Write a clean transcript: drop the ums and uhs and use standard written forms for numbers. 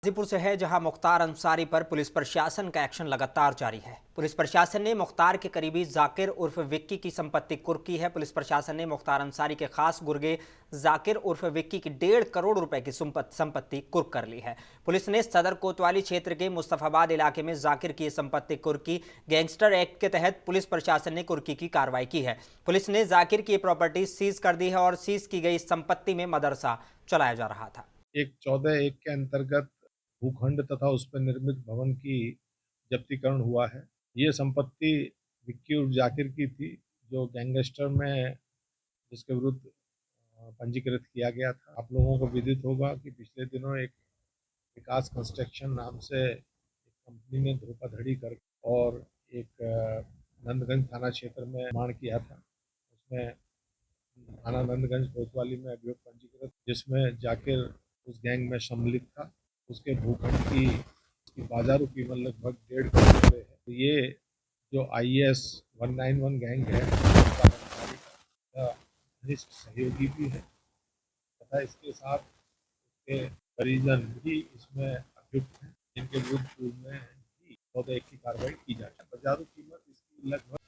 गाजीपुर से है, जहां मुख्तार अंसारी पर पुलिस प्रशासन का एक्शन लगातार जारी है। पुलिस प्रशासन ने मुख्तार के करीबी जाकिर उर्फ विक्की की संपत्ति कुर्क की है। पुलिस प्रशासन ने मुख्तार अंसारी के खास गुर्गे जाकिर उर्फ विक्की की 1.5 करोड़ रुपए की संपत्ति कुर्क कर ली है। पुलिस ने सदर कोतवाली क्षेत्र के मुस्तफाबाद इलाके में जाकिर की संपत्ति कुर्क की। गैंगस्टर एक्ट के तहत पुलिस प्रशासन ने कुर्की की कार्रवाई की है। पुलिस ने जाकिर की प्रॉपर्टी सीज कर दी है और सीज की गई संपत्ति में मदरसा चलाया जा रहा था। एक 14(1) के अंतर्गत भूखंड तथा उस पर निर्मित भवन की जब्तीकरण हुआ है। ये संपत्ति विक्की उर्फ जाकिर की थी, जो गैंगस्टर में जिसके विरुद्ध पंजीकृत किया गया था। आप लोगों को विदित होगा कि पिछले दिनों एक विकास कंस्ट्रक्शन नाम से एक कंपनी ने धोखाधड़ी कर और एक नंदगंज थाना क्षेत्र में निर्माण किया था। उसमें थाना नंदगंज कोतवाली में अभियोग पंजीकृत, जिसमें जाकिर उस गैंग में सम्मिलित था। उसके भूखंड की बाजारू कीमत लगभग 1.5 करोड़ रुपये है। तो ये जो IS 191 गैंग है, का घनिष्ठ सहयोगी भी है तथा इसके साथ उसके परिजन भी इसमें अभियुक्त हैं, जिनके विरुद्ध पूर्व में 14(1) की कार्रवाई की जाए। बाजारू कीमत इसकी लगभग